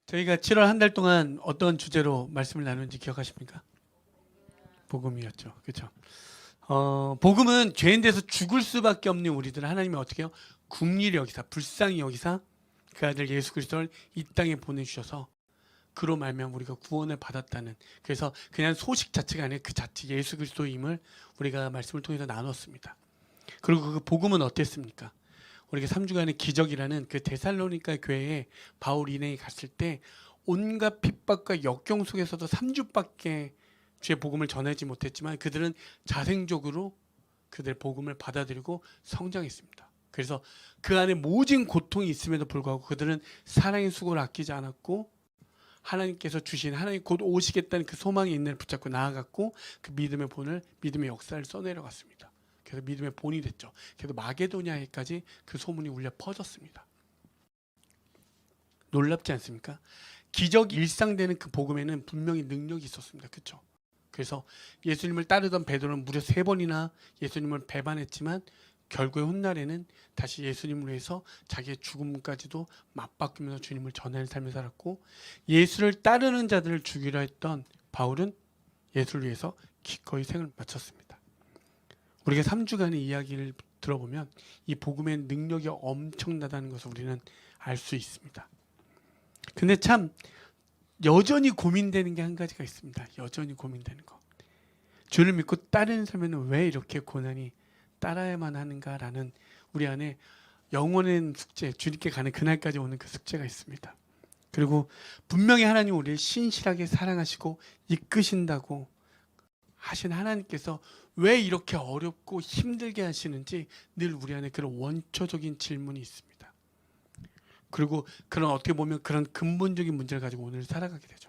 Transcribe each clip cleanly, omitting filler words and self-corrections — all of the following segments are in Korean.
저희가 7월 한 달 동안 어떤 주제로 말씀을 나누는지 기억하십니까? 복음이었죠. 그렇죠? 복음은 죄인 돼서 죽을 수밖에 없는 우리들을 하나님이 어떻게 해요? 긍휼히 여기사, 불쌍히 여기사 그 아들 예수 그리스도를 이 땅에 보내주셔서 그로 말미암아 우리가 구원을 받았다는, 그래서 그냥 소식 자체가 아니라 그 자체 예수 그리스도임을 우리가 말씀을 통해서 나눴습니다. 그리고 그 복음은 어땠습니까? 우리가 3주간의 기적이라는 그 데살로니가 교회에 바울 일행이 갔을 때 온갖 핍박과 역경 속에서도 3주밖에 주의 복음을 전하지 못했지만 그들은 자생적으로 그들의 복음을 받아들이고 성장했습니다. 그래서 그 안에 모진 고통이 있음에도 불구하고 그들은 사랑의 수고를 아끼지 않았고 하나님께서 주신, 하나님 곧 오시겠다는 그 소망의 인내를 붙잡고 나아갔고 그 믿음의 본을, 믿음의 역사를 써내려갔습니다. 그래서 믿음의 본이 됐죠. 그래서 마게도냐에까지 그 소문이 울려 퍼졌습니다. 놀랍지 않습니까? 기적이 일상되는 그 복음에는 분명히 능력이 있었습니다. 그렇죠? 그래서 예수님을 따르던 베드로는 무려 3번이나 예수님을 배반했지만 결국의 훗날에는 다시 예수님을 위해서 자기의 죽음까지도 맞바꾸면서 주님을 전하는 삶을 살았고, 예수를 따르는 자들을 죽이려 했던 바울은 예수를 위해서 기꺼이 생을 마쳤습니다. 우리가 3주간의 이야기를 들어보면 이 복음의 능력이 엄청나다는 것을 우리는 알 수 있습니다. 근데 참 여전히 고민되는 게 한 가지가 있습니다. 여전히 고민되는 거. 주를 믿고 따르는 삶에는 왜 이렇게 고난이 따라야만 하는가라는 우리 안에 영원한 숙제, 주님께 가는 그날까지 오는 그 숙제가 있습니다. 그리고 분명히 하나님 우리를 신실하게 사랑하시고 이끄신다고 하신 하나님께서 왜 이렇게 어렵고 힘들게 하시는지 늘 우리 안에 그런 원초적인 질문이 있습니다. 그리고 그런, 어떻게 보면 그런 근본적인 문제를 가지고 오늘 살아가게 되죠.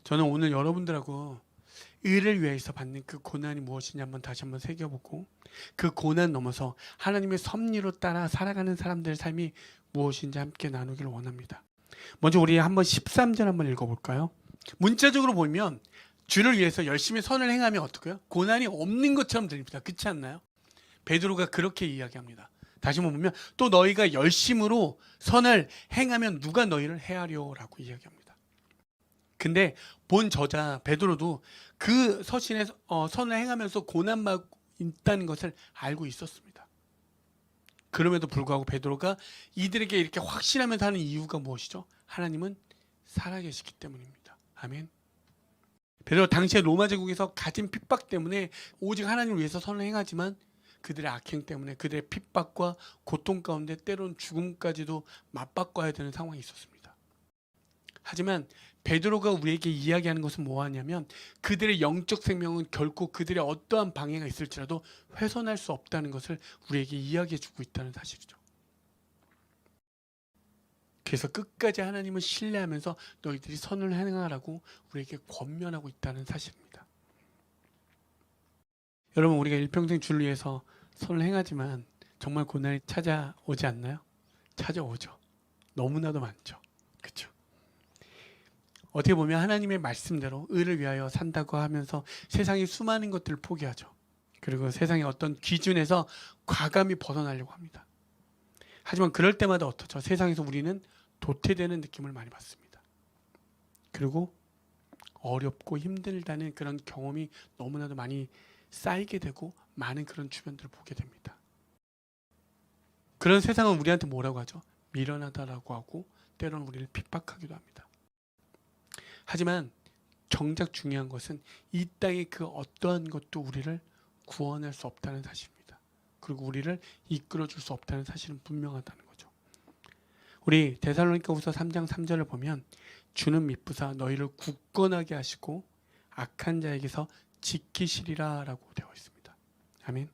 저는 오늘 여러분들하고 의를 위해서 받는 그 고난이 무엇이냐 다시 한번 새겨보고, 그 고난 넘어서 하나님의 섭리로 따라 살아가는 사람들의 삶이 무엇인지 함께 나누기를 원합니다. 먼저 우리 한번 13절 한번 읽어볼까요? 문자적으로 보면 주를 위해서 열심히 선을 행하면 어떡해요? 고난이 없는 것처럼 들립니다. 그렇지 않나요? 베드로가 그렇게 이야기합니다. 다시 한번 보면 또 너희가 열심으로 선을 행하면 누가 너희를 해하려라고 이야기합니다. 근데 본 저자 베드로도 그 서신에 선을 행하면서 고난받고 있다는 것을 알고 있었습니다. 그럼에도 불구하고 베드로가 이들에게 이렇게 확신하면서 하는 이유가 무엇이죠? 하나님은 살아계시기 때문입니다. 아멘. 베드로 당시에 로마 제국에서 가진 핍박 때문에 오직 하나님을 위해서 선을 행하지만 그들의 악행 때문에 그들의 핍박과 고통 가운데 때론 죽음까지도 맞바꿔야 되는 상황이 있었습니다. 하지만 베드로가 우리에게 이야기하는 것은 뭐하냐면 그들의 영적 생명은 결코 그들의 어떠한 방해가 있을지라도 훼손할 수 없다는 것을 우리에게 이야기해 주고 있다는 사실이죠. 그래서 끝까지 하나님을 신뢰하면서 너희들이 선을 행하라고 우리에게 권면하고 있다는 사실입니다. 여러분, 우리가 일평생 주를 위해서 선을 행하지만 정말 고난이 찾아오지 않나요? 찾아오죠. 너무나도 많죠. 그렇죠? 어떻게 보면 하나님의 말씀대로 의를 위하여 산다고 하면서 세상의 수많은 것들을 포기하죠. 그리고 세상의 어떤 기준에서 과감히 벗어나려고 합니다. 하지만 그럴 때마다 어떻죠? 세상에서 우리는 도태되는 느낌을 많이 받습니다. 그리고 어렵고 힘들다는 그런 경험이 너무나도 많이 쌓이게 되고 많은 그런 주변들을 보게 됩니다. 그런 세상은 우리한테 뭐라고 하죠? 미련하다라고 하고 때로는 우리를 핍박하기도 합니다. 하지만 정작 중요한 것은 이 땅의 그 어떠한 것도 우리를 구원할 수 없다는 사실입니다. 그리고 우리를 이끌어줄 수 없다는 사실은 분명하다는 거죠. 우리 데살로니가후서 3장 3절을 보면 주는 미쁘사 너희를 굳건하게 하시고 악한 자에게서 지키시리라 라고 되어 있습니다. 아멘.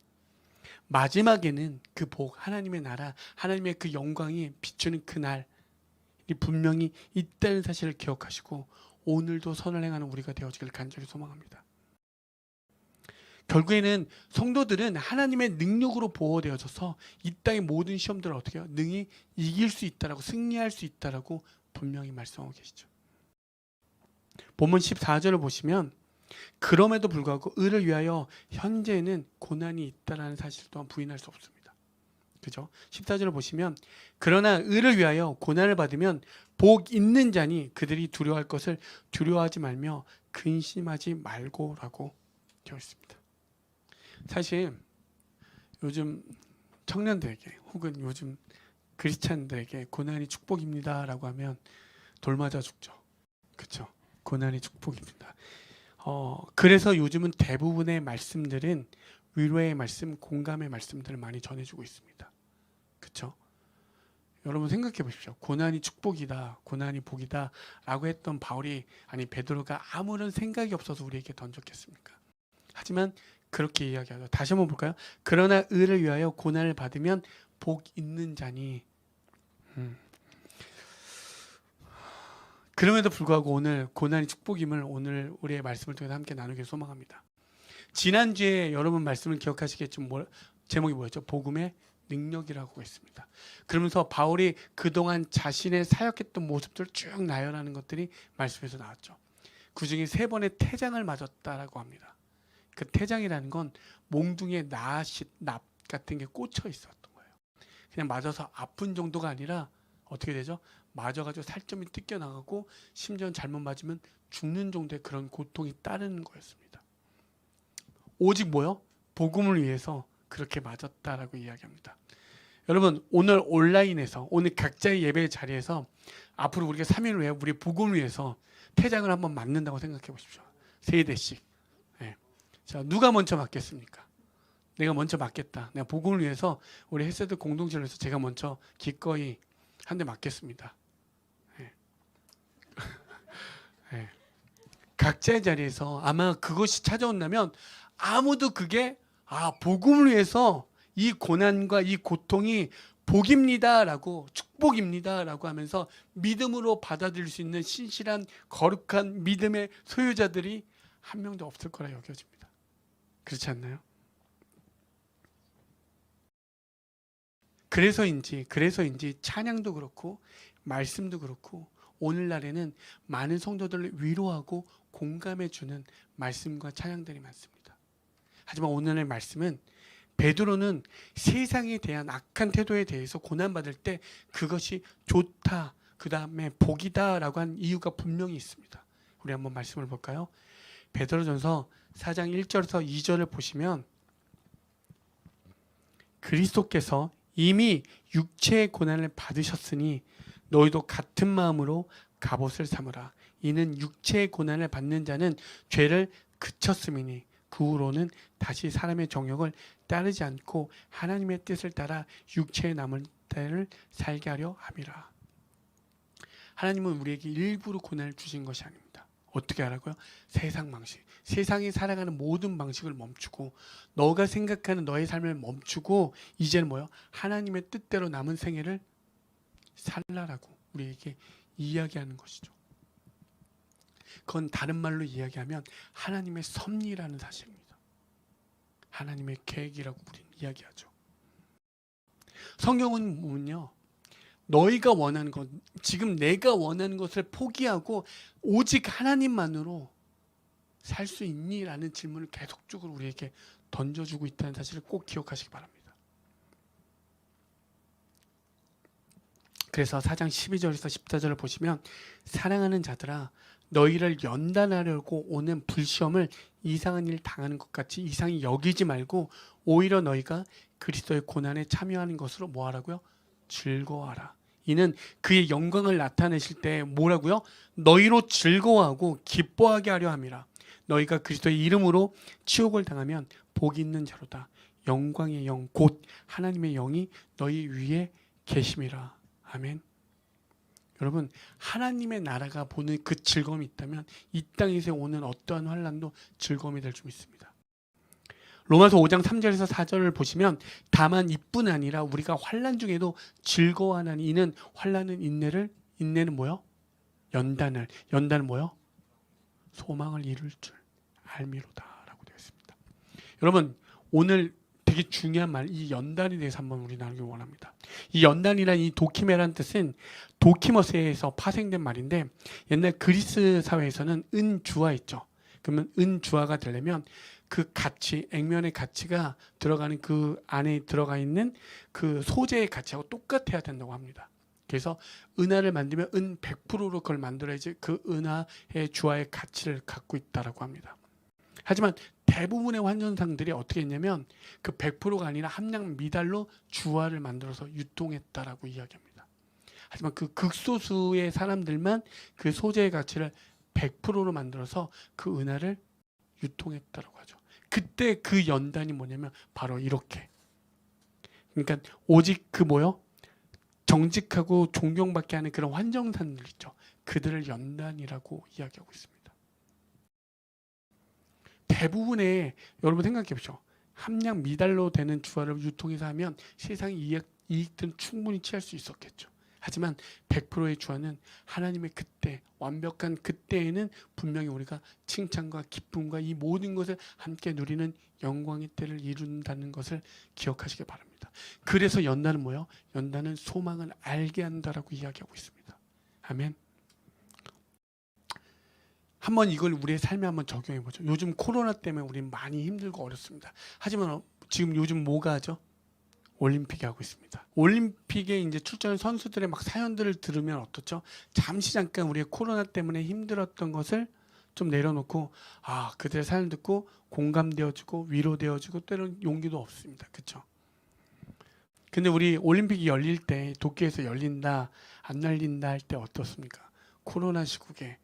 마지막에는 그 복, 하나님의 나라, 하나님의 그 영광이 비추는 그날이 분명히 있다는 사실을 기억하시고 오늘도 선을 행하는 우리가 되어지길 간절히 소망합니다. 결국에는 성도들은 하나님의 능력으로 보호되어져서 이 땅의 모든 시험들을 어떻게 해요? 능히 이길 수 있다라고, 승리할 수 있다라고 분명히 말씀하고 계시죠. 본문 14절을 보시면 그럼에도 불구하고 의를 위하여 현재는 고난이 있다는 사실 또한 부인할 수 없습니다. 그죠? 14절을 보시면 그러나 의를 위하여 고난을 받으면 복 있는 자니 그들이 두려워할 것을 두려워하지 말며 근심하지 말고라고 되어 있습니다. 사실 요즘 청년들에게 혹은 요즘 크리스찬들에게 고난이 축복입니다라고 하면 돌맞아 죽죠. 그렇죠? 고난이 축복입니다. 그래서 요즘은 대부분의 말씀들은 위로의 말씀, 공감의 말씀들을 많이 전해주고 있습니다. 그렇죠? 여러분 생각해 보십시오. 고난이 축복이다, 고난이 복이다 라고 했던 바울이 아니 베드로가 아무런 생각이 없어서 우리에게 던졌겠습니까? 하지만 그렇게 이야기하죠. 다시 한번 볼까요? 그러나 의를 위하여 고난을 받으면 복 있는 자니. 그럼에도 불구하고 오늘 고난이 축복임을 오늘 우리의 말씀을 통해서 함께 나누길 소망합니다. 지난주에 여러분 말씀을 기억하시겠지만 제목이 뭐였죠? 복음의 능력이라고 했습니다. 그러면서 바울이 그동안 자신의 사역했던 모습들을 쭉 나열하는 것들이 말씀에서 나왔죠. 그 중에 3번의 태장을 맞았다라고 합니다. 그 태장이라는 건 몽둥이에 납 같은 게 꽂혀 있었던 거예요. 그냥 맞아서 아픈 정도가 아니라 어떻게 되죠? 맞아가지고 살점이 뜯겨나가고 심지어 잘못 맞으면 죽는 정도의 그런 고통이 따르는 거였습니다. 오직 뭐요? 복음을 위해서 그렇게 맞았다라고 이야기합니다. 여러분 오늘 온라인에서 오늘 각자의 예배 자리에서 앞으로 우리가 3일 후에 우리 복음을 위해서 태장을 한번 맞는다고 생각해 보십시오. 3대씩. 네. 자, 누가 먼저 맞겠습니까? 내가 먼저 맞겠다. 내가 복음을 위해서 우리 헬세드 공동체를 위해서 제가 먼저 기꺼이 한 대 맞겠습니다. 네. 네. 각자의 자리에서 아마 그것이 찾아온다면 아무도 그게 복음을 위해서 이 고난과 이 고통이 복입니다라고 축복입니다라고 하면서 믿음으로 받아들일 수 있는 신실한 거룩한 믿음의 소유자들이 한 명도 없을 거라 여겨집니다. 그렇지 않나요? 그래서인지 찬양도 그렇고 말씀도 그렇고 오늘날에는 많은 성도들을 위로하고 공감해주는 말씀과 찬양들이 많습니다. 하지만 오늘의 말씀은 베드로는 세상에 대한 악한 태도에 대해서 고난받을 때 그것이 좋다, 그 다음에 복이다 라고 한 이유가 분명히 있습니다. 우리 한번 말씀을 볼까요? 베드로전서 4장 1절에서 2절을 보시면 그리스도께서 이미 육체의 고난을 받으셨으니 너희도 같은 마음으로 갑옷을 삼으라. 이는 육체의 고난을 받는 자는 죄를 그쳤음이니 그 후로는 다시 사람의 정욕을 따르지 않고 하나님의 뜻을 따라 육체의 남은 때를 살게 하려 함이라. 하나님은 우리에게 일부러 고난을 주신 것이 아닙니다. 어떻게 하라고요? 세상 방식, 세상이 살아가는 모든 방식을 멈추고 너가 생각하는 너의 삶을 멈추고 이제는 뭐요? 하나님의 뜻대로 남은 생애를 살라라고 우리에게 이야기하는 것이죠. 그건 다른 말로 이야기하면 하나님의 섭리라는 사실입니다. 하나님의 계획이라고 우리는 이야기하죠. 성경은 보면요, 너희가 원하는 것, 지금 내가 원하는 것을 포기하고 오직 하나님만으로 살 수 있니? 라는 질문을 계속적으로 우리에게 던져주고 있다는 사실을 꼭 기억하시기 바랍니다. 그래서 4장 12절에서 14절을 보시면 사랑하는 자들아 너희를 연단하려고 오는 불시험을 이상한 일 당하는 것 같이 이상히 여기지 말고 오히려 너희가 그리스도의 고난에 참여하는 것으로 뭐하라고요? 즐거워하라. 이는 그의 영광을 나타내실 때 뭐라고요? 너희로 즐거워하고 기뻐하게 하려 함이라. 너희가 그리스도의 이름으로 치욕을 당하면 복이 있는 자로다. 영광의 영 곧 하나님의 영이 너희 위에 계심이라. 아멘. 여러분 하나님의 나라가 보는 그 즐거움이 있다면 이 땅에서 오는 어떠한 환난도 즐거움이 될 줄 믿습니다. 로마서 5장 3절에서 4절을 보시면 다만 이뿐 아니라 우리가 환난 중에도 즐거워하나니 이는 환난은 인내는 뭐요? 연단은 뭐요? 소망을 이룰 줄 알미로다 라고 되어 있습니다. 여러분 오늘 되게 중요한 말, 이 연단에 대해서 한번 우리 나누기 원합니다. 이 연단이란 이 도키메라는 뜻은 도키머스에서 파생된 말인데 옛날 그리스 사회에서는 은주화 있죠. 그러면 은주화가 되려면 그 가치, 액면의 가치가 들어가는 그 안에 들어가 있는 그 소재의 가치하고 똑같아야 된다고 합니다. 그래서 은화를 만들면 은 100%로 그걸 만들어야지 그 은화의 주화의 가치를 갖고 있다라고 합니다. 하지만 대부분의 환전상들이 어떻게 했냐면 그 100%가 아니라 함량 미달로 주화를 만들어서 유통했다라고 이야기합니다. 하지만 그 극소수의 사람들만 그 소재의 가치를 100%로 만들어서 그 은화를 유통했다라고 하죠. 그때 그 연단이 뭐냐면 바로 이렇게. 그러니까 오직 그 뭐요? 정직하고 존경받게 하는 그런 환정산들 있죠. 그들을 연단이라고 이야기하고 있습니다. 대부분의 여러분 생각해 보십시오. 함량 미달로 되는 주화를 유통해서 하면 세상의 이익들은 충분히 취할 수 있었겠죠. 하지만 100%의 주화는 하나님의 그때 완벽한 그때에는 분명히 우리가 칭찬과 기쁨과 이 모든 것을 함께 누리는 영광의 때를 이룬다는 것을 기억하시기 바랍니다. 그래서 연단은 뭐예요? 연단은 소망을 알게 한다라고 이야기하고 있습니다. 아멘. 한번 이걸 우리의 삶에 한번 적용해 보죠. 요즘 코로나 때문에 우리는 많이 힘들고 어렵습니다. 하지만 지금 요즘 뭐가 하죠? 올림픽이 하고 있습니다. 올림픽에 이제 출전한 선수들의 막 사연들을 들으면 어떻죠? 잠시 잠깐 우리의 코로나 때문에 힘들었던 것을 좀 내려놓고 그들의 사연 듣고 공감되어지고 위로되어지고 때로는 용기도 없습니다. 그렇죠? 근데 우리 올림픽이 열릴 때 도쿄에서 열린다 안 열린다 할 때 어떻습니까? 코로나 시국에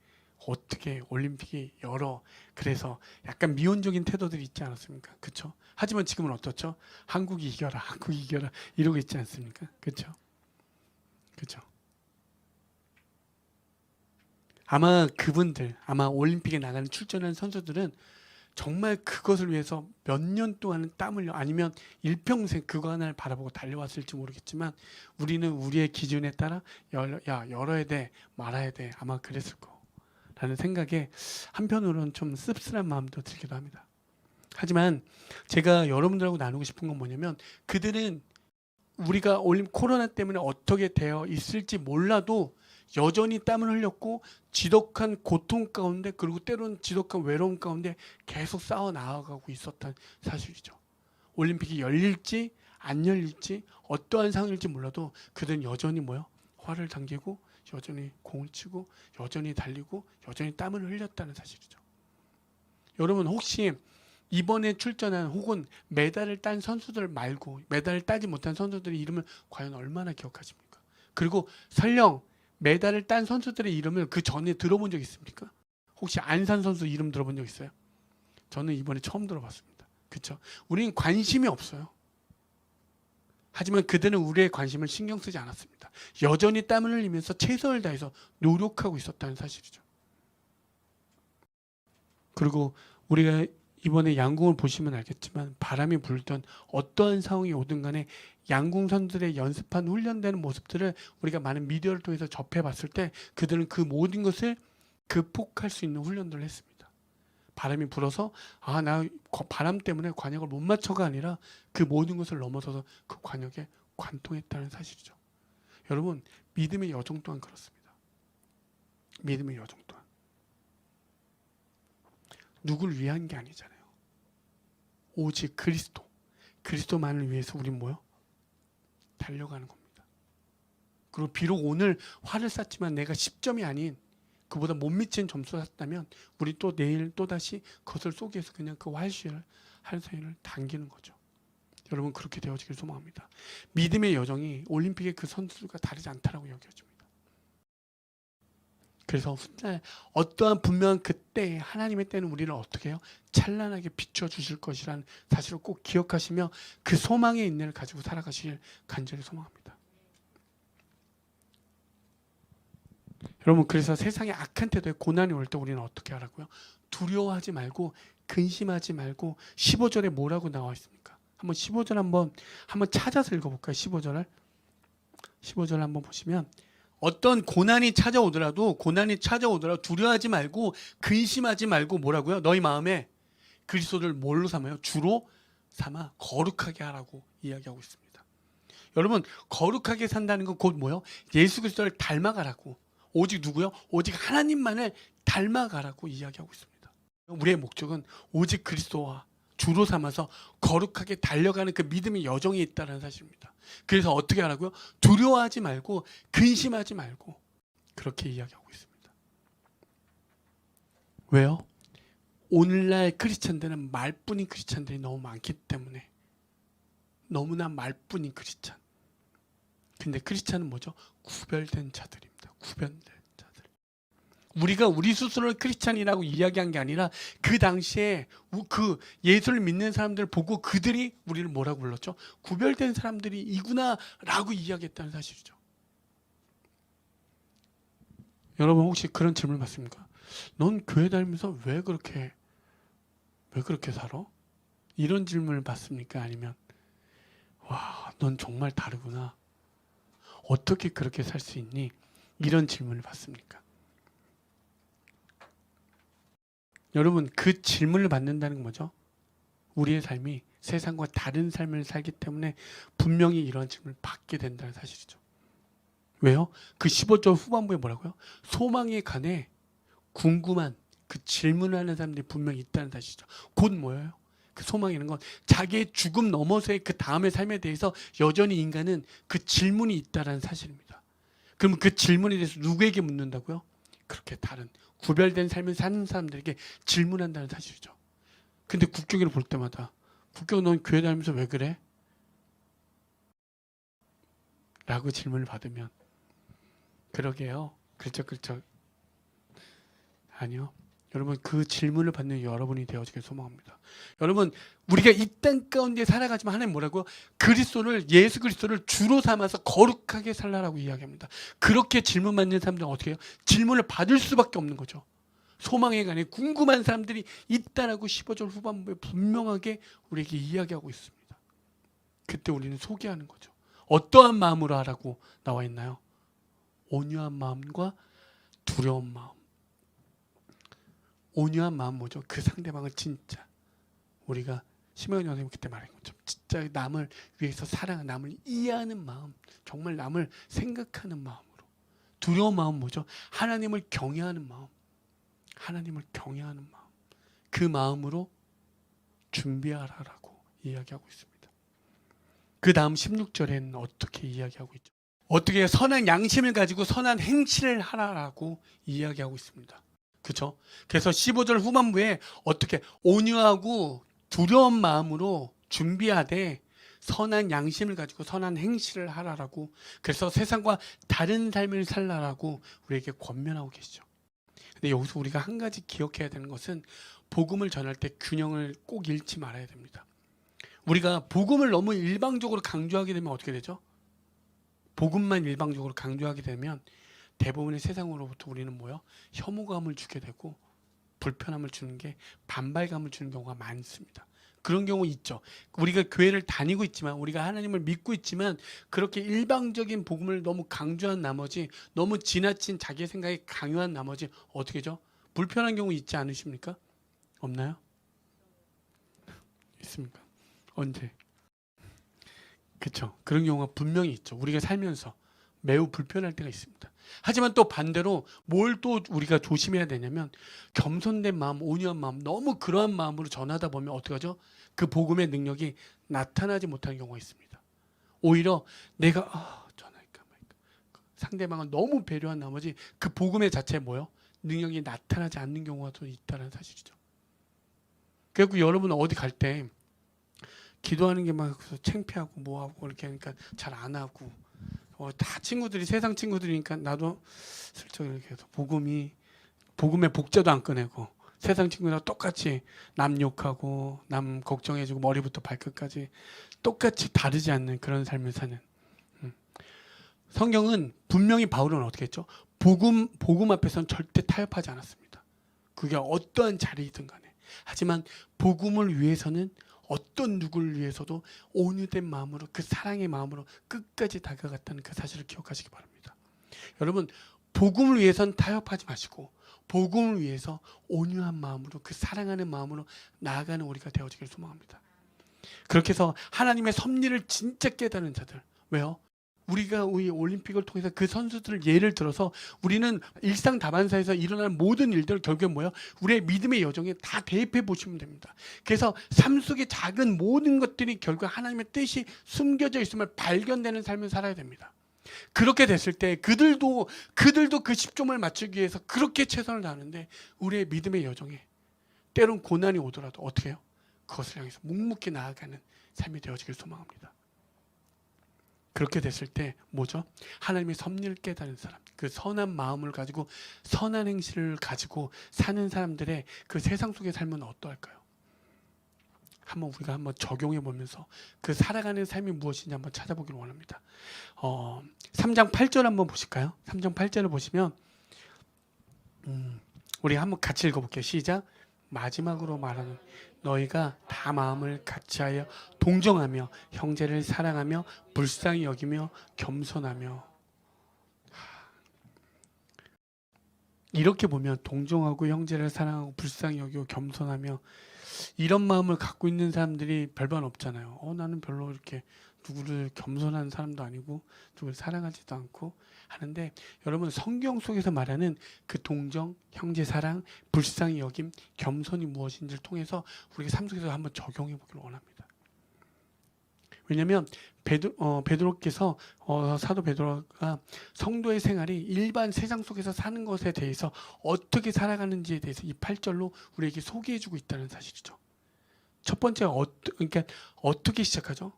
어떻게 올림픽이 열어 그래서 약간 미온적인 태도들이 있지 않았습니까? 그렇죠? 하지만 지금은 어떻죠? 한국이 이겨라 한국이 이겨라 이러고 있지 않습니까? 그렇죠? 그렇죠? 아마 그분들 아마 올림픽에 나가는 출전한 선수들은 정말 그것을 위해서 몇 년 동안은 땀 흘려 아니면 일평생 그거 하나를 바라보고 달려왔을지 모르겠지만 우리는 우리의 기준에 따라 열어야 돼 말아야 돼 아마 그랬을 거 라는 생각에 한편으로는 좀 씁쓸한 마음도 들기도 합니다. 하지만 제가 여러분들하고 나누고 싶은 건 뭐냐면 그들은 우리가 코로나 때문에 어떻게 되어 있을지 몰라도 여전히 땀을 흘렸고 지독한 고통 가운데 그리고 때로는 지독한 외로움 가운데 계속 싸워 나아가고 있었던 사실이죠. 올림픽이 열릴지 안 열릴지 어떠한 상황일지 몰라도 그들은 여전히 뭐요? 활을 당기고 여전히 공을 치고 여전히 달리고 여전히 땀을 흘렸다는 사실이죠. 여러분 혹시 이번에 출전한 혹은 메달을 딴 선수들 말고 메달을 따지 못한 선수들의 이름을 과연 얼마나 기억하십니까? 그리고 설령 메달을 딴 선수들의 이름을 그 전에 들어본 적 있습니까? 혹시 안산 선수 이름 들어본 적 있어요? 저는 이번에 처음 들어봤습니다. 그렇죠? 우리는 관심이 없어요. 하지만 그들은 우리의 관심을 신경 쓰지 않았습니다. 여전히 땀을 흘리면서 최선을 다해서 노력하고 있었다는 사실이죠. 그리고 우리가 이번에 양궁을 보시면 알겠지만 바람이 불던 어떠한 상황이 오든 간에 양궁 선수들의 연습한 훈련되는 모습들을 우리가 많은 미디어를 통해서 접해봤을 때 그들은 그 모든 것을 극복할 수 있는 훈련들을 했습니다. 바람이 불어서 나 바람 때문에 관역을 못 맞춰가 아니라 그 모든 것을 넘어서서 그 관역에 관통했다는 사실이죠. 여러분 믿음의 여정 또한 그렇습니다. 믿음의 여정 또한 누굴 위한 게 아니잖아요. 오직 그리스도만을 위해서 우린 뭐요? 달려가는 겁니다. 그리고 비록 오늘 화를 쐈지만 내가 10점이 아닌 그보다 못 미친 점수를 샀다면 우리 또 내일 또다시 그것을 속에서 그냥 그 활시를 당기는 거죠. 여러분 그렇게 되어지길 소망합니다. 믿음의 여정이 올림픽의 그 선수들과 다르지 않다라고 여겨집니다. 그래서 훗날 어떠한 분명한 그때 하나님의 때는 우리를 어떻게 해요? 찬란하게 비춰주실 것이라는 사실을 꼭 기억하시며 그 소망의 인내를 가지고 살아가시길 간절히 소망합니다. 여러분 그래서 세상에 악한 태도에 고난이 올 때 우리는 어떻게 하라고요? 두려워하지 말고 근심하지 말고 15절에 뭐라고 나와 있습니까? 한번 15절 한번 찾아서 읽어볼까요? 15절 한번 보시면 어떤 고난이 찾아오더라도 두려워하지 말고 근심하지 말고 뭐라고요? 너희 마음에 그리스도를 뭘로 삼아요? 주로 삼아 거룩하게 하라고 이야기하고 있습니다. 여러분 거룩하게 산다는 건 곧 뭐요? 예수 그리스도를 닮아가라고 오직 누구요? 오직 하나님만을 닮아가라고 이야기하고 있습니다. 우리의 목적은 오직 그리스도와 주로 삼아서 거룩하게 달려가는 그 믿음의 여정이 있다는 사실입니다. 그래서 어떻게 하라고요? 두려워하지 말고 근심하지 말고 그렇게 이야기하고 있습니다. 왜요? 오늘날 크리스찬들은 말뿐인 크리스찬들이 너무 많기 때문에 너무나 말뿐인 크리스찬. 근데 크리스찬은 뭐죠? 구별된 자들입니다. 구별된 자들. 우리가 우리 스스로를 크리스찬이라고 이야기한 게 아니라 그 당시에 그 예수를 믿는 사람들 보고 그들이 우리를 뭐라고 불렀죠? 구별된 사람들이 이구나라고 이야기했다는 사실이죠. 여러분 혹시 그런 질문 받습니까? 넌 교회 다니면서 왜 그렇게 살아? 이런 질문을 받습니까? 아니면 와, 넌 정말 다르구나. 어떻게 그렇게 살 수 있니? 이런 질문을 받습니까? 여러분 그 질문을 받는다는 건 뭐죠? 우리의 삶이 세상과 다른 삶을 살기 때문에 분명히 이런 질문을 받게 된다는 사실이죠. 왜요? 그 15절 후반부에 뭐라고요? 소망에 관해 궁금한 그 질문을 하는 사람들이 분명히 있다는 사실이죠. 곧 뭐예요? 그 소망이라는 건 자기의 죽음 넘어서의 그 다음의 삶에 대해서 여전히 인간은 그 질문이 있다는 사실입니다. 그럼 그 질문에 대해서 누구에게 묻는다고요? 그렇게 다른 구별된 삶을 사는 사람들에게 질문한다는 사실이죠. 근데 국경이를 볼 때마다 국경 넌 교회 다니면서 왜 그래? 라고 질문을 받으면 그러게요. 그렇죠. 아니요. 여러분 그 질문을 받는 여러분이 되어지길 소망합니다. 여러분 우리가 이 땅 가운데 살아가지만 하나님 뭐라고요? 예수 그리스도를 주로 삼아서 거룩하게 살라라고 이야기합니다. 그렇게 질문받는 사람들은 어떻게 해요? 질문을 받을 수밖에 없는 거죠. 소망에 관해 궁금한 사람들이 있다라고 15절 후반부에 분명하게 우리에게 이야기하고 있습니다. 그때 우리는 소개하는 거죠. 어떠한 마음으로 하라고 나와 있나요? 온유한 마음과 두려운 마음. 온유한 마음 뭐죠? 그 상대방을 진짜 우리가 심혜원 선생님 그때 말한 것처럼 진짜 남을 위해서 사랑하는, 남을 이해하는 마음, 정말 남을 생각하는 마음으로. 두려운 마음 뭐죠? 하나님을 경외하는 마음, 하나님을 경외하는 마음. 그 마음으로 준비하라라고 이야기하고 있습니다. 그 다음 16절에는 어떻게 이야기하고 있죠? 어떻게 선한 양심을 가지고 선한 행실을 하라라고 이야기하고 있습니다. 그렇죠? 그래서 15절 후반부에 어떻게 온유하고 두려운 마음으로 준비하되 선한 양심을 가지고 선한 행실을 하라라고, 그래서 세상과 다른 삶을 살라라고 우리에게 권면하고 계시죠. 근데 여기서 우리가 한 가지 기억해야 되는 것은 복음을 전할 때 균형을 꼭 잃지 말아야 됩니다. 우리가 복음을 너무 일방적으로 강조하게 되면 어떻게 되죠? 복음만 일방적으로 강조하게 되면 대부분의 세상으로부터 우리는 뭐요? 혐오감을 주게 되고 불편함을 주는 게 반발감을 주는 경우가 많습니다. 그런 경우 있죠. 우리가 교회를 다니고 있지만, 우리가 하나님을 믿고 있지만 그렇게 일방적인 복음을 너무 강조한 나머지, 너무 지나친 자기 생각에 강요한 나머지 어떻게 하죠? 불편한 경우 있지 않으십니까? 없나요? 있습니까? 언제? 그렇죠. 그런 경우가 분명히 있죠. 우리가 살면서 매우 불편할 때가 있습니다. 하지만 또 반대로 뭘 또 우리가 조심해야 되냐면 겸손된 마음, 온유한 마음, 너무 그러한 마음으로 전하다 보면 어떻게 하죠? 그 복음의 능력이 나타나지 못하는 경우가 있습니다. 오히려 내가 전할까 말까, 상대방을 너무 배려한 나머지 그 복음의 자체에 뭐요? 능력이 나타나지 않는 경우가 또 있다는 사실이죠. 그래서 여러분 어디 갈 때 기도하는 게 막 창피하고 뭐하고 이렇게 하니까 잘 안 하고, 다 친구들이 세상 친구들이니까 나도 슬쩍 이렇게 해서 복음의 복자도 안 꺼내고 세상 친구랑 똑같이 남 욕하고 남 걱정해주고 머리부터 발끝까지 똑같이 다르지 않는 그런 삶을 사는. 성경은 분명히 바울은 어떻게 했죠? 복음 앞에서는 절대 타협하지 않았습니다. 그게 어떠한 자리이든 간에. 하지만 복음을 위해서는 어떤 누구를 위해서도 온유된 마음으로, 그 사랑의 마음으로 끝까지 다가갔다는 그 사실을 기억하시기 바랍니다. 여러분, 복음을 위해서는 타협하지 마시고 복음을 위해서 온유한 마음으로, 그 사랑하는 마음으로 나아가는 우리가 되어지길 소망합니다. 그렇게 해서 하나님의 섭리를 진짜 깨닫는 자들. 왜요? 우리가 우리 올림픽을 통해서 그 선수들을 예를 들어서 우리는 일상 다반사에서 일어나는 모든 일들을 결국에 뭐예요? 우리의 믿음의 여정에 다 대입해 보시면 됩니다. 그래서 삶 속의 작은 모든 것들이 결국 하나님의 뜻이 숨겨져 있음을 발견되는 삶을 살아야 됩니다. 그렇게 됐을 때 그들도 그 10종을 맞추기 위해서 그렇게 최선을 다하는데 우리의 믿음의 여정에 때론 고난이 오더라도 어떻게 해요? 그것을 향해서 묵묵히 나아가는 삶이 되어지길 소망합니다. 그렇게 됐을 때 뭐죠? 하나님의 섭리를 깨달은 사람, 그 선한 마음을 가지고 선한 행실을 가지고 사는 사람들의 그 세상 속의 삶은 어떠할까요? 우리가 한번 적용해 보면서 그 살아가는 삶이 무엇인지 한번 찾아보기를 원합니다. 3장 8절 한번 보실까요? 3장 8절을 보시면 우리 한번 같이 읽어볼게요. 시작. 마지막으로 말하는 너희가 다 마음을 같이하여 동정하며 형제를 사랑하며 불쌍히 여기며 겸손하며. 이렇게 보면 동정하고 형제를 사랑하고 불쌍히 여기고 겸손하며 이런 마음을 갖고 있는 사람들이 별반 없잖아요. 나는 별로 이렇게 누구를 겸손한 사람도 아니고 누구를 사랑하지도 않고 하는데, 여러분 성경 속에서 말하는 그 동정, 형제 사랑, 불쌍히 여김, 겸손이 무엇인지를 통해서 우리가 삶 속에서 한번 적용해 보기를 원합니다. 왜냐하면 베드로께서 사도 베드로가 성도의 생활이 일반 세상 속에서 사는 것에 대해서 어떻게 살아가는지에 대해서 이 8절로 우리에게 소개해주고 있다는 사실이죠. 첫 번째 그러니까 어떻게 시작하죠?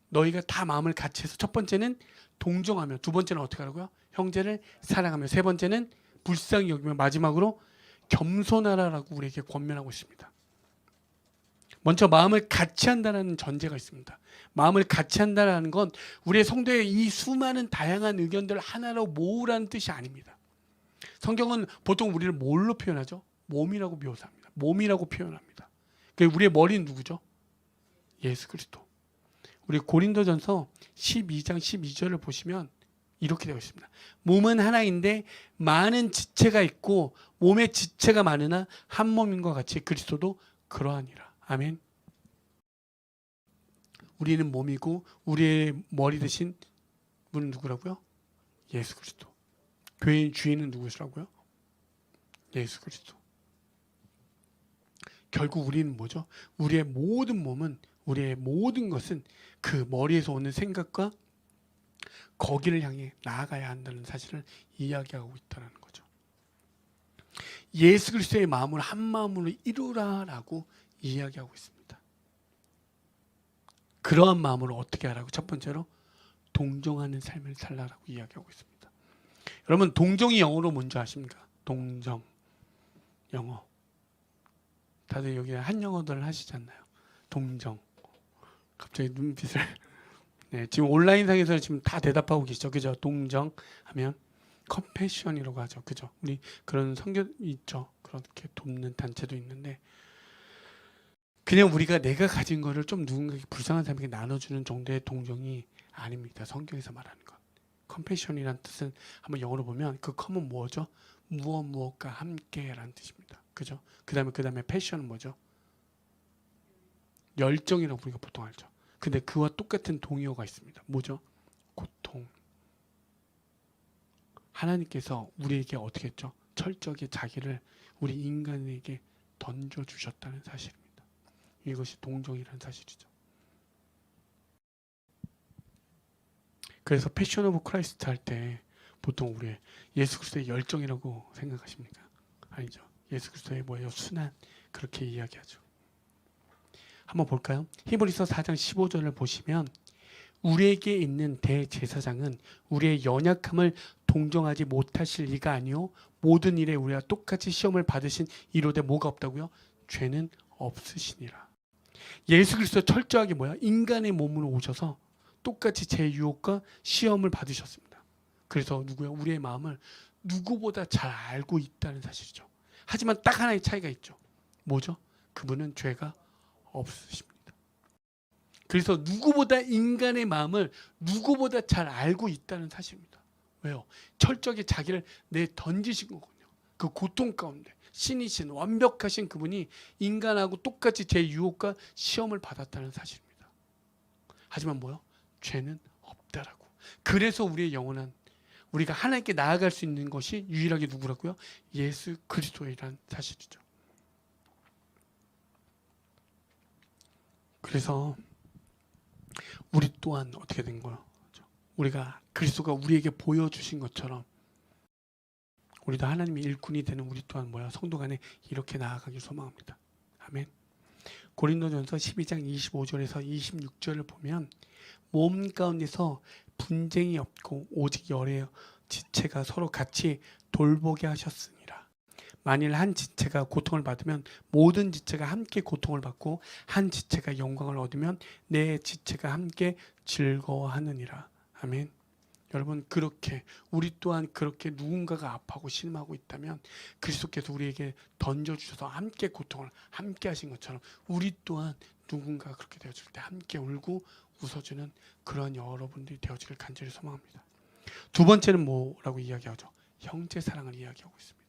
너희가 다 마음을 같이 해서 첫 번째는 동정하며, 두 번째는 어떻게 하라고요? 형제를 사랑하며, 세 번째는 불쌍히 여기며, 마지막으로 겸손하라라고 우리에게 권면하고 있습니다. 먼저 마음을 같이 한다는 전제가 있습니다. 마음을 같이 한다는 건 우리의 성도의 이 수많은 다양한 의견들을 하나로 모으라는 뜻이 아닙니다. 성경은 보통 우리를 뭘로 표현하죠? 몸이라고 묘사합니다. 몸이라고 표현합니다. 우리의 머리는 누구죠? 예수 그리스도. 우리 고린도전서 12장 12절을 보시면 이렇게 되어 있습니다. 몸은 하나인데 많은 지체가 있고 몸의 지체가 많으나 한 몸인 것 같이 그리스도도 그러하니라. 아멘. 우리는 몸이고 우리의 머리 대신 분은 누구라고요? 예수 그리스도. 교회의 주인은 누구시라고요? 예수 그리스도. 결국 우리는 뭐죠? 우리의 모든 몸은, 우리의 모든 것은 그 머리에서 오는 생각과 거기를 향해 나아가야 한다는 사실을 이야기하고 있다는 거죠. 예수 그리스도의 마음을 한 마음으로 이루라라고 이야기하고 있습니다. 그러한 마음으로 어떻게 하라고? 첫 번째로 동정하는 삶을 살라라고 이야기하고 있습니다. 여러분 동정이 영어로 뭔지 아십니까? 동정. 영어. 다들 여기 한 영어들 하시지 않나요? 동정. 갑자기 눈빛을. 네, 지금 온라인상에서 지금 다 대답하고 계시죠. 그죠? 동정 하면 컴패션이라고 하죠. 그죠? 우리 그런 성경 있죠. 그렇게 돕는 단체도 있는데, 그냥 우리가 내가 가진 거를 좀 누군가에게 불쌍한 사람에게 나눠주는 정도의 동정이 아닙니다. 성경에서 말하는 것. 컴패션이라는 뜻은 한번 영어로 보면 그 컴은 뭐죠? 무엇과 함께라는 뜻입니다. 그죠? 그 다음에 패션은 뭐죠? 열정이라고 우리가 보통 알죠. 근데 그와 똑같은 동의어가 있습니다. 뭐죠? 고통. 하나님께서 우리에게 어떻게 했죠? 철저하게 자기를 우리 인간에게 던져주셨다는 사실입니다. 이것이 동정이라는 사실이죠. 그래서 패션 오브 크라이스트 할 때 보통 우리 예수 그리스도의 열정이라고 생각하십니까? 아니죠. 예수 그리스도의 뭐예요? 순한, 그렇게 이야기하죠. 한번 볼까요? 히브리서 4장 15절을 보시면 우리에게 있는 대제사장은 우리의 연약함을 동정하지 못하실 리가 아니요 모든 일에 우리와 똑같이 시험을 받으신 이로되 뭐가 없다고요? 죄는 없으시니라. 예수 그리스도 철저하게 뭐야? 인간의 몸으로 오셔서 똑같이 제 유혹과 시험을 받으셨습니다. 그래서 누구요? 우리의 마음을 누구보다 잘 알고 있다는 사실이죠. 하지만 딱 하나의 차이가 있죠. 뭐죠? 그분은 죄가 없으십니다. 그래서 누구보다 인간의 마음을 누구보다 잘 알고 있다는 사실입니다. 왜요? 철저하게 자기를 던지신 거군요. 그 고통 가운데 신이신 완벽하신 그분이 인간하고 똑같이 제 유혹과 시험을 받았다는 사실입니다. 하지만 뭐요? 죄는 없다라고. 그래서 우리의 영원한 우리가 하나님께 나아갈 수 있는 것이 유일하게 누구라고요? 예수 그리스도이란 사실이죠. 그래서 우리 또한 어떻게 된 거예요? 우리가 그리스도가 우리에게 보여주신 것처럼 우리도 하나님의 일꾼이 되는 우리 또한 뭐야? 성도 간에 이렇게 나아가길 소망합니다. 아멘. 고린도전서 12장 25절에서 26절을 보면 몸 가운데서 분쟁이 없고 오직 열의 지체가 서로 같이 돌보게 하셨으니라. 만일 한 지체가 고통을 받으면 모든 지체가 함께 고통을 받고 한 지체가 영광을 얻으면 내 지체가 함께 즐거워하느니라. 아멘. 여러분, 그렇게 우리 또한 그렇게 누군가가 아파하고 신음하고 있다면 그리스도께서 우리에게 던져주셔서 함께 고통을 함께 하신 것처럼 우리 또한 누군가가 그렇게 되어줄 때 함께 울고 웃어주는 그런 여러분들이 되어지길 간절히 소망합니다. 두 번째는 뭐라고 이야기하죠? 형제 사랑을 이야기하고 있습니다.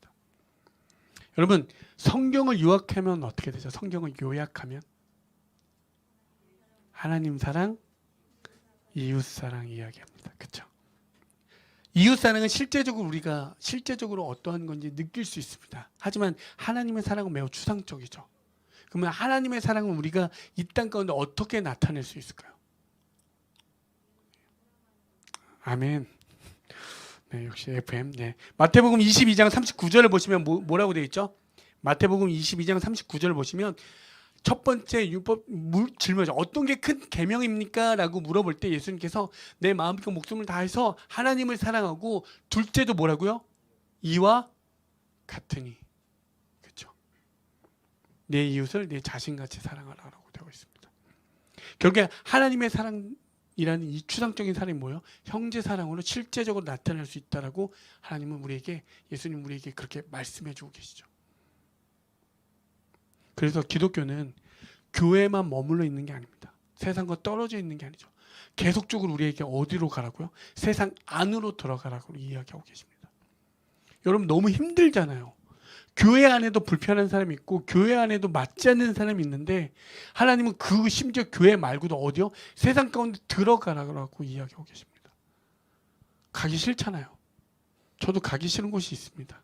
여러분, 성경을 요약하면 어떻게 되죠? 성경을 요약하면 하나님 사랑, 이웃 사랑 이야기합니다. 그렇죠? 이웃 사랑은 실제적으로 어떠한 건지 느낄 수 있습니다. 하지만 하나님의 사랑은 매우 추상적이죠. 그러면 하나님의 사랑은 우리가 이 땅 가운데 어떻게 나타낼 수 있을까요? 아멘. 네, 역시 FM. 네. 마태복음 22장 39절을 보시면 뭐라고 되어 있죠? 마태복음 22장 39절을 보시면 첫 번째 율법 질문이죠. 어떤 게 큰 계명입니까? 라고 물어볼 때 예수님께서 내 마음과 목숨을 다해서 하나님을 사랑하고 둘째도 뭐라고요? 이와 같으니. 그렇죠? 내 이웃을 내 자신같이 사랑하라고 되어 있습니다. 결국에 하나님의 사랑이라는 이 추상적인 사랑이 뭐예요? 형제 사랑으로 실제적으로 나타날 수 있다라고 예수님 우리에게 그렇게 말씀해 주고 계시죠. 그래서 기독교는 교회만 머물러 있는 게 아닙니다. 세상과 떨어져 있는 게 아니죠. 계속적으로 우리에게 어디로 가라고요? 세상 안으로 들어가라고 이야기하고 계십니다. 여러분, 너무 힘들잖아요. 교회 안에도 불편한 사람이 있고 교회 안에도 맞지 않는 사람이 있는데 하나님은 심지어 교회 말고도 어디요? 세상 가운데 들어가라고 이야기하고 계십니다. 가기 싫잖아요. 저도 가기 싫은 곳이 있습니다.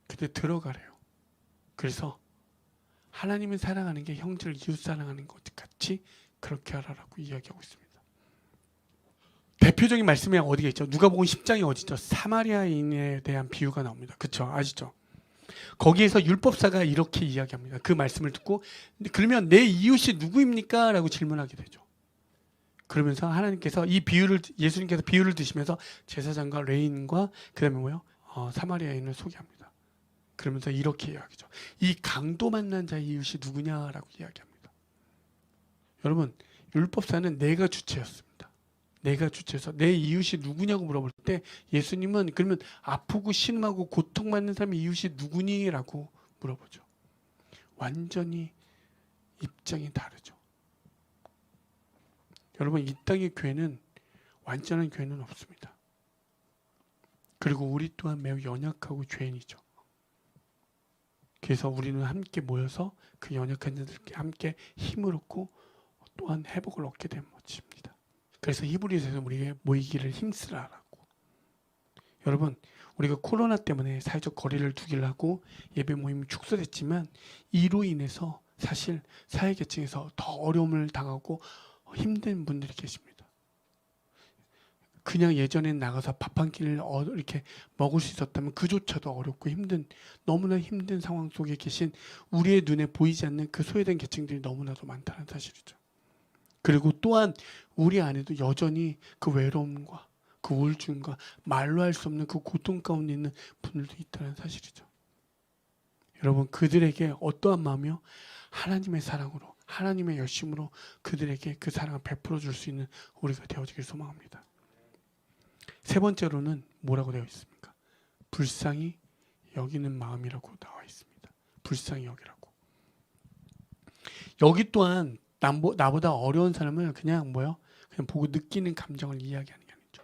근데 들어가래요. 그래서 하나님을 사랑하는 게 형제를 이웃 사랑하는 것 같이 그렇게 하라고 이야기하고 있습니다. 대표적인 말씀이 어디가 있죠? 누가복음 10장이 어디죠? 사마리아인에 대한 비유가 나옵니다. 그렇죠? 아시죠? 거기에서 율법사가 이렇게 이야기합니다. 그 말씀을 듣고 그러면 내 이웃이 누구입니까? 라고 질문하게 되죠. 그러면서 예수님께서 비유를 드시면서 제사장과 레인과 그다음에 사마리아인을 소개합니다. 그러면서 이렇게 이야기죠. 이 강도 만난 자의 이웃이 누구냐라고 이야기합니다. 여러분, 율법사는 내가 주체였습니다. 내가 주체해서 내 이웃이 누구냐고 물어볼 때 예수님은 그러면 아프고 신음하고 고통받는 사람의 이웃이 누구니라고 물어보죠. 완전히 입장이 다르죠. 여러분, 이 땅의 교회는 완전한 교회는 없습니다. 그리고 우리 또한 매우 연약하고 죄인이죠. 그래서 우리는 함께 모여서 그 연약한 자들께 함께 힘을 얻고 또한 회복을 얻게 된 것입니다. 그래서 히브리서에서 우리에게 모이기를 힘쓰라라고. 여러분, 우리가 코로나 때문에 사회적 거리를 두기를 하고 예배 모임이 축소됐지만 이로 인해서 사실 사회계층에서 더 어려움을 당하고 힘든 분들이 계십니다. 그냥 예전엔 나가서 밥 한 끼를 이렇게 먹을 수 있었다면 그조차도 어렵고 너무나 힘든 상황 속에 계신 우리의 눈에 보이지 않는 그 소외된 계층들이 너무나도 많다는 사실이죠. 그리고 또한 우리 안에도 여전히 그 외로움과 그 우울증과 말로 할 수 없는 그 고통 가운데 있는 분들도 있다는 사실이죠. 여러분, 그들에게 어떠한 마음이요? 하나님의 사랑으로, 하나님의 열심으로 그들에게 그 사랑을 베풀어 줄 수 있는 우리가 되어지길 소망합니다. 세 번째로는 뭐라고 되어 있습니까? 불쌍히 여기는 마음이라고 나와 있습니다. 불쌍히 여기라고. 여기 또한 나보다 어려운 사람을 그냥 보고 느끼는 감정을 이야기하는 게 아니죠.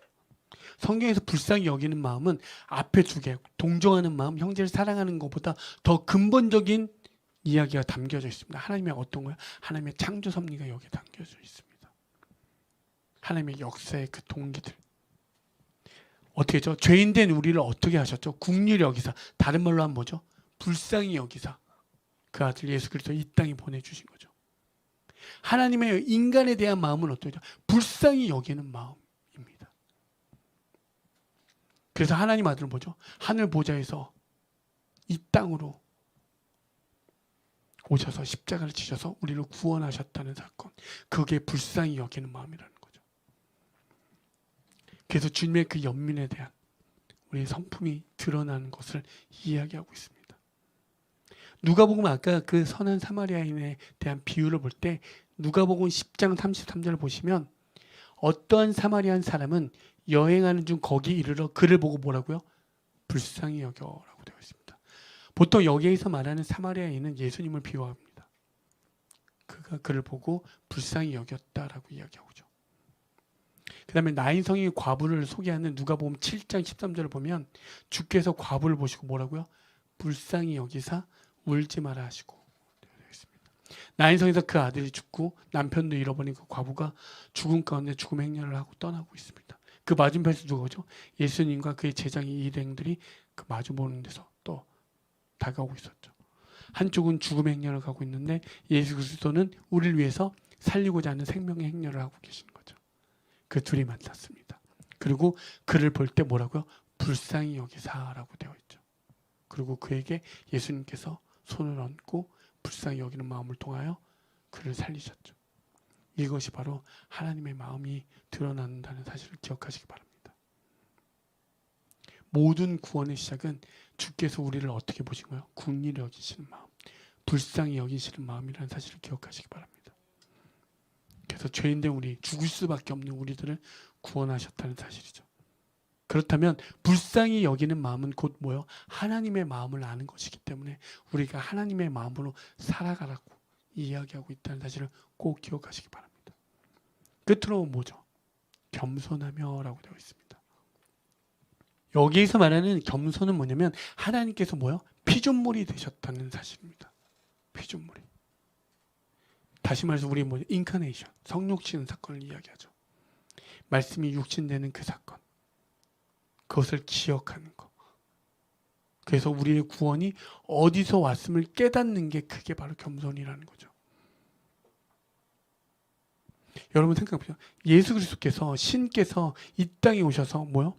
성경에서 불쌍히 여기는 마음은 앞에 두 개, 동정하는 마음, 형제를 사랑하는 것보다 더 근본적인 이야기가 담겨져 있습니다. 하나님의 어떤 거예요? 하나님의 창조 섭리가 여기에 담겨져 있습니다. 하나님의 역사의 그 동기들. 어떻게 죠? 죄인된 우리를 어떻게 하셨죠? 긍휼히 여기사, 다른 말로 하면 뭐죠? 불쌍히 여기사 그 아들 예수 그리스도 이 땅에 보내주신 거죠. 하나님의 인간에 대한 마음은 어떠죠? 불쌍히 여기는 마음입니다. 그래서 하나님 아들은 뭐죠? 하늘 보좌에서 이 땅으로 오셔서 십자가를 지셔서 우리를 구원하셨다는 사건. 그게 불쌍히 여기는 마음이라는 거죠. 그래서 주님의 그 연민에 대한 우리의 성품이 드러나는 것을 이야기하고 있습니다. 누가복음 아까 그 선한 사마리아인에 대한 비유를 볼 때 누가복음 10장 33절을 보시면 어떠한 사마리안 사람은 여행하는 중 거기 이르러 그를 보고 뭐라고요? 불쌍히 여겨라고 되어 있습니다. 보통 여기에서 말하는 사마리아인은 예수님을 비유합니다. 그가 그를 보고 불쌍히 여겼다라고 이야기하고 있죠. 그 다음에 나인성의 과부를 소개하는 누가복음 7장 13절을 보면 주께서 과부를 보시고 뭐라고요? 불쌍히 여기사 울지 마라 하시고 되어 있습니다. 나인성에서 그 아들이 죽고 남편도 잃어버린 그 과부가 죽음 가운데 죽음의 행렬을 하고 떠나고 있습니다. 그 맞은편에서 누구죠? 예수님과 그의 제자의 일행들이 그 마주보는 데서 또 다가오고 있었죠. 한쪽은 죽음의 행렬을 가고 있는데 예수 그리스도는 우리를 위해서 살리고자 하는 생명의 행렬을 하고 계시는 거죠. 그 둘이 만났습니다. 그리고 그를 볼 때 뭐라고요? 불쌍히 여기사라고 되어 있죠. 그리고 그에게 예수님께서 손을 얹고 불쌍히 여기는 마음을 통하여 그를 살리셨죠. 이것이 바로 하나님의 마음이 드러난다는 사실을 기억하시기 바랍니다. 모든 구원의 시작은 주께서 우리를 어떻게 보신 거예요? 긍휼히 여기시는 마음, 불쌍히 여기시는 마음이라는 사실을 기억하시기 바랍니다. 그래서 죄인된 우리, 죽을 수밖에 없는 우리들을 구원하셨다는 사실이죠. 그렇다면 불쌍히 여기는 마음은 곧 뭐예요? 하나님의 마음을 아는 것이기 때문에 우리가 하나님의 마음으로 살아가라고 이야기하고 있다는 사실을 꼭 기억하시기 바랍니다. 끝으로 뭐죠? 겸손하며 라고 되어 있습니다. 여기에서 말하는 겸손은 뭐냐면 하나님께서 뭐요? 피조물이 되셨다는 사실입니다. 피조물이. 다시 말해서 우리 뭐죠? 인카네이션, 성육신 사건을 이야기하죠. 말씀이 육신되는 그 사건. 그것을 기억하는 것. 그래서 우리의 구원이 어디서 왔음을 깨닫는 게 그게 바로 겸손이라는 거죠. 여러분 생각해보세요. 예수 그리스도께서 신께서 이 땅에 오셔서 뭐요?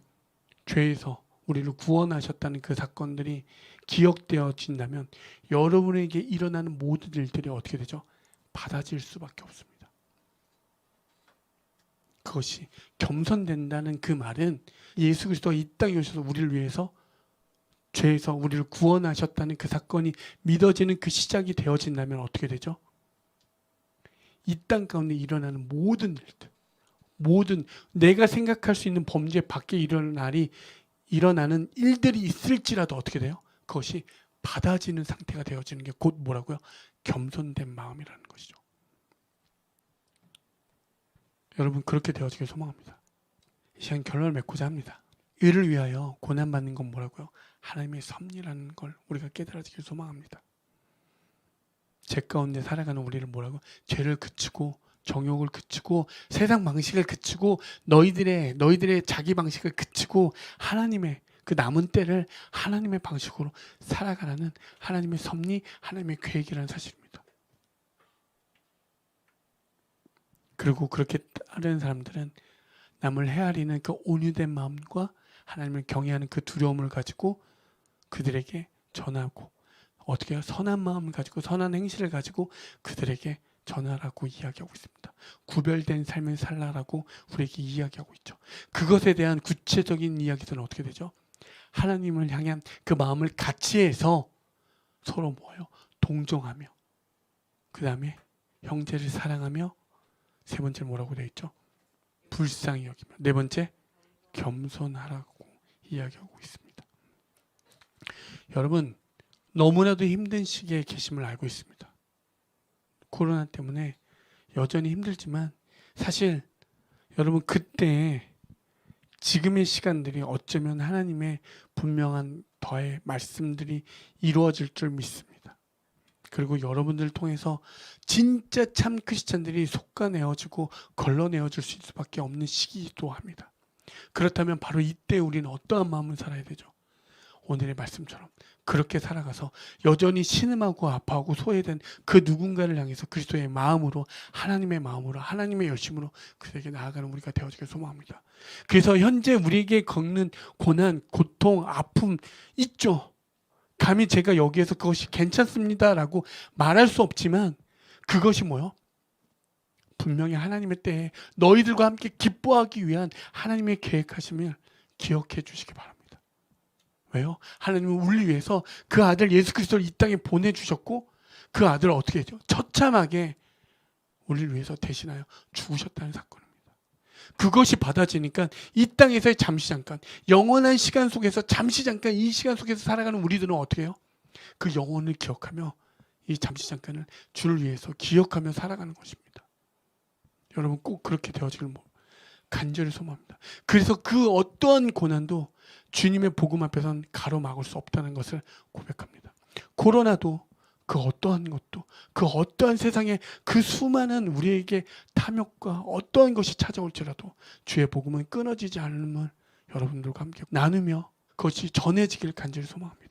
죄에서 우리를 구원하셨다는 그 사건들이 기억되어진다면 여러분에게 일어나는 모든 일들이 어떻게 되죠? 받아질 수밖에 없습니다. 그것이 겸손된다는 그 말은 예수 그리스도가 이 땅에 오셔서 우리를 위해서 죄에서 우리를 구원하셨다는 그 사건이 믿어지는 그 시작이 되어진다면 어떻게 되죠? 이 땅 가운데 일어나는 모든 일들, 모든 내가 생각할 수 있는 범죄 밖에 일어나는 일들이 있을지라도 어떻게 돼요? 그것이 받아지는 상태가 되어지는 게 곧 뭐라고요? 겸손된 마음이라는 것이죠. 여러분 그렇게 되어지길 소망합니다. 이 시간 결론을 맺고자 합니다. 의를 위하여 고난받는 건 뭐라고요? 하나님의 섭리라는 걸 우리가 깨달아지길 소망합니다. 죄 가운데 살아가는 우리를 뭐라고? 죄를 그치고 정욕을 그치고 세상 방식을 그치고 너희들의 자기 방식을 그치고 하나님의 그 남은 때를 하나님의 방식으로 살아가라는 하나님의 섭리, 하나님의 계획이라는 사실입니다. 그리고 그렇게 따르는 사람들은 남을 헤아리는 그 온유된 마음과 하나님을 경외하는 그 두려움을 가지고 그들에게 전하고 어떻게 선한 마음을 가지고 선한 행실을 가지고 그들에게 전하라고 이야기하고 있습니다. 구별된 삶을 살라라고 우리에게 이야기하고 있죠. 그것에 대한 구체적인 이야기들은 어떻게 되죠? 하나님을 향한 그 마음을 같이 해서 서로 뭐예요? 동정하며 그 다음에 형제를 사랑하며 세 번째 뭐라고 되어 있죠? 불쌍히 여기며 네 번째 겸손하라고 이야기하고 있습니다. 여러분 너무나도 힘든 시기에 계심을 알고 있습니다. 코로나 때문에 여전히 힘들지만 사실 여러분 그때 지금의 시간들이 어쩌면 하나님의 분명한 더의 말씀들이 이루어질 줄 믿습니다. 그리고 여러분들을 통해서 진짜 참 크리스찬들이 속가내어지고 걸러내어질 수밖에 없는 시기이기도 합니다. 그렇다면 바로 이때 우리는 어떠한 마음을 살아야 되죠? 오늘의 말씀처럼 그렇게 살아가서 여전히 신음하고 아파하고 소외된 그 누군가를 향해서 그리스도의 마음으로, 하나님의 마음으로, 하나님의 열심으로 그에게 나아가는 우리가 되어지길 소망합니다. 그래서 현재 우리에게 겪는 고난, 고통, 아픔 있죠. 감히 제가 여기에서 그것이 괜찮습니다라고 말할 수 없지만 그것이 뭐요? 분명히 하나님의 때에 너희들과 함께 기뻐하기 위한 하나님의 계획하심을 기억해 주시기 바랍니다. 왜요? 하나님은 우리를 위해서 그 아들 예수 그리스도를 이 땅에 보내주셨고 그 아들을 어떻게 했죠? 처참하게 우리를 위해서 대신하여 죽으셨다는 사건입니다. 그것이 받아지니까 이 땅에서의 잠시 잠깐, 영원한 시간 속에서 잠시 잠깐 이 시간 속에서 살아가는 우리들은 어떻게 해요? 그 영혼을 기억하며 이 잠시 잠깐을 주를 위해서 기억하며 살아가는 것입니다. 여러분 꼭 그렇게 되어지길 간절히 소망합니다. 그래서 그 어떠한 고난도 주님의 복음 앞에서는 가로막을 수 없다는 것을 고백합니다. 코로나도 그 어떠한 것도 그 어떠한 세상에 그 수많은 우리에게 탐욕과 어떠한 것이 찾아올지라도 주의 복음은 끊어지지 않음을 여러분들과 함께 나누며 그것이 전해지길 간절히 소망합니다.